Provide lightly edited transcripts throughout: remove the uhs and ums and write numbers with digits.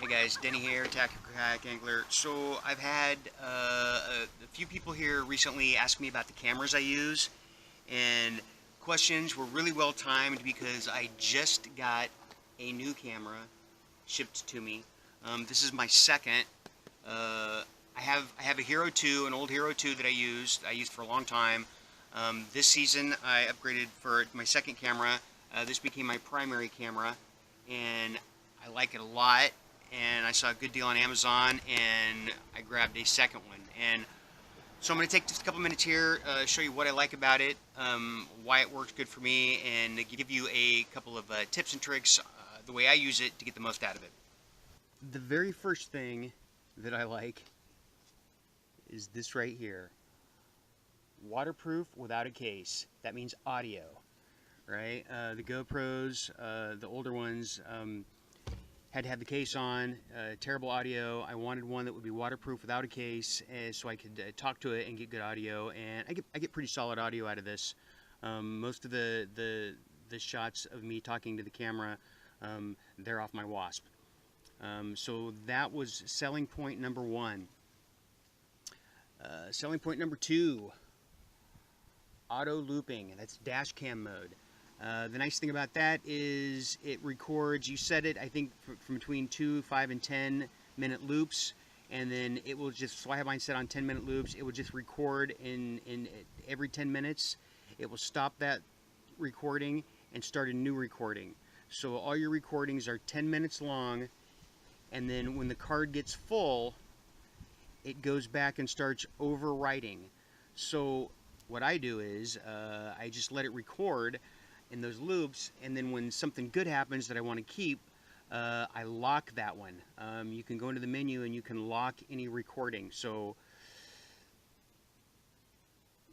Hey guys, Denny here, Tactical Kayak Angler. So I've had a few people here recently ask me about the cameras I use, and questions were really well timed because I just got a new camera shipped to me. This is my second. I have a Hero 2, an old Hero 2 that I used for a long time. This season I upgraded for my second camera. This became my primary camera, and I like it a lot. And I saw a good deal on Amazon, and I grabbed a second one. And so I'm going to take just a couple minutes here, show you what I like about it, why it works good for me, and give you a couple of tips and tricks, the way I use it to get the most out of it. The very first thing that I like is this right here. Waterproof without a case. That means audio, right? The GoPros, the older ones, had to have the case on, terrible audio. I wanted one that would be waterproof without a case, so I could talk to it and get good audio. And I get pretty solid audio out of this. Most of the shots of me talking to the camera, they're off my WASP. So that was selling point number one. Selling point number two, auto looping. That's dash cam mode. The nice thing about that is it records, you set it, I think, from between 2, 5, and 10-minute loops, and then it will just, so I have mine set on 10-minute loops, it will just record in every 10 minutes. It will stop that recording and start a new recording. So all your recordings are 10 minutes long, and then when the card gets full, it goes back and starts overwriting. So what I do is, I just let it record in those loops, and then when something good happens that I want to keep, I lock that one. You can go into the menu and you can lock any recording, so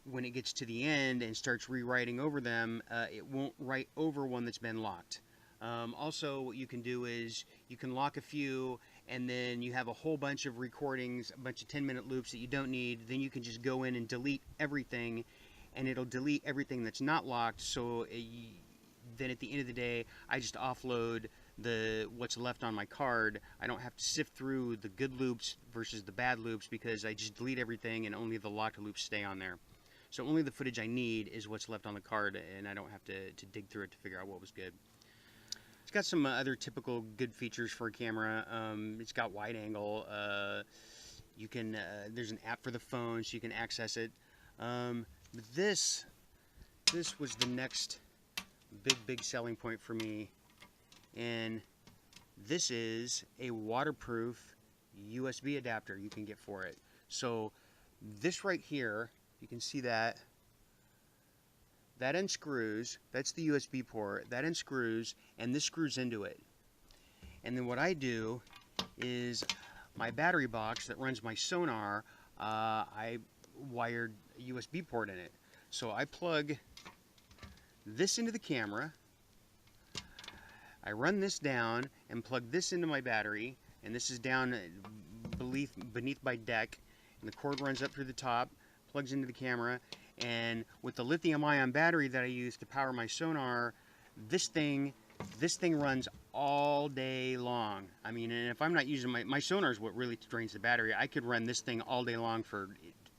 when it gets to the end and starts rewriting over them, it won't write over one that's been locked. Also, what you can do is you can lock a few, and then you have a whole bunch of recordings, a bunch of 10-minute loops that you don't need. Then you can just go in and delete everything, and it'll delete everything that's not locked. So then at the end of the day, I just offload what's left on my card. I don't have to sift through the good loops versus the bad loops, because I just delete everything and only the locked loops stay on there. So only the footage I need is what's left on the card, and I don't have to dig through it to figure out what was good. It's got some other typical good features for a camera. It's got wide angle. You can there's an app for the phone, so you can access it. But this was the next big selling point for me, and this is a waterproof USB adapter you can get for it. So this right here, you can see that unscrews. That's the USB port. That unscrews, and this screws into it. And then what I do is my battery box that runs my sonar, I wired a USB port in it. So I plug this into the camera, I run this down and plug this into my battery, and this is down beneath my deck, and the cord runs up through the top, plugs into the camera, and with the lithium-ion battery that I use to power my sonar, this thing runs all day long. I mean, and if I'm not using my sonar is what really drains the battery. I could run this thing all day long for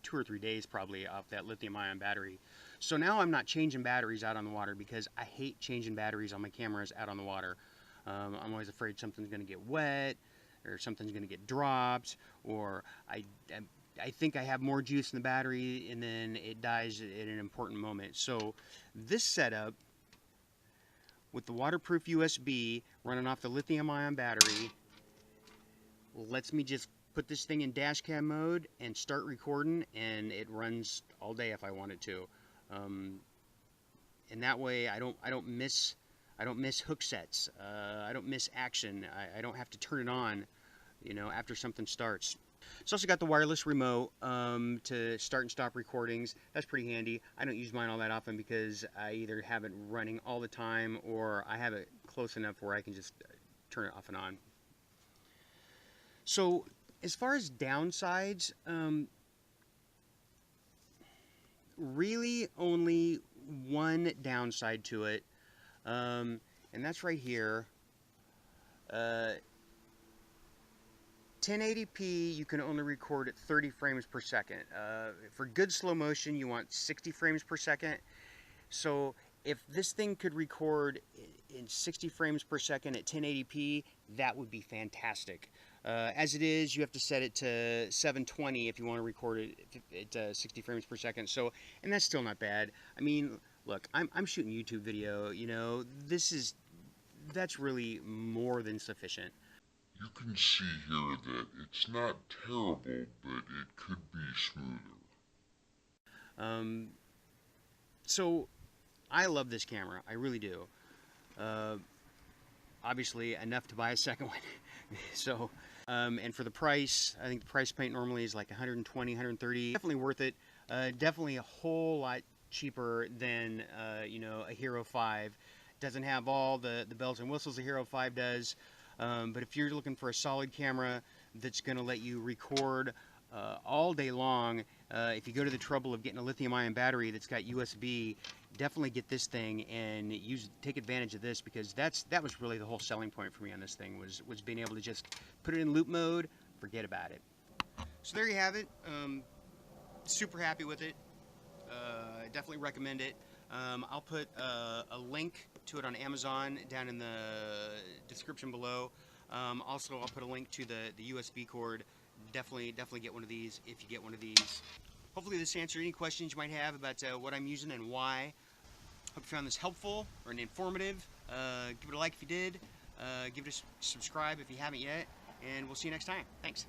2 or 3 days probably off that lithium-ion battery. So now I'm not changing batteries out on the water, because I hate changing batteries on my cameras out on the water. I'm always afraid something's going to get wet, or something's going to get dropped, or I think I have more juice in the battery and then it dies at an important moment. So this setup with the waterproof USB running off the lithium-ion battery lets me just put this thing in dash cam mode and start recording, and it runs all day if I wanted to. And that way I don't miss hook sets. I don't miss action. I don't have to turn it on, you know, after something starts. It's also got the wireless remote to start and stop recordings. That's pretty handy. I don't use mine all that often because I either have it running all the time, or I have it close enough where I can just turn it off and on. So as far as downsides, really only one downside to it, and that's right here. 1080p, you can only record at 30 frames per second. For good slow motion, you want 60 frames per second. So if this thing could record in 60 frames per second at 1080p, that would be fantastic. As it is, you have to set it to 720 if you want to record it at 60 frames per second. So, and that's still not bad. I mean, look, I'm shooting YouTube video. You know, that's really more than sufficient. You can see here that it's not terrible, but it could be smoother. Um, so I love this camera. I really do. Obviously enough to buy a second one. So, and for the price, I think the price point normally is like 120, 130. Definitely worth it. Definitely a whole lot cheaper than, you know, a Hero 5. Doesn't have all the bells and whistles a Hero 5 does. But if you're looking for a solid camera that's going to let you record all day long, if you go to the trouble of getting a lithium-ion battery that's got USB, definitely get this thing and take advantage of this, because that was really the whole selling point for me on this thing, was being able to just put it in loop mode, forget about it. So there you have it. Super happy with it. Definitely recommend it. I'll put a link to it on Amazon down in the description below. Also, I'll put a link to the USB cord. Definitely get one of these if you get one of these. Hopefully this answered any questions you might have about what I'm using and why. Hope you found this helpful or informative. Give it a like if you did. Give it a subscribe if you haven't yet. And we'll see you next time. Thanks.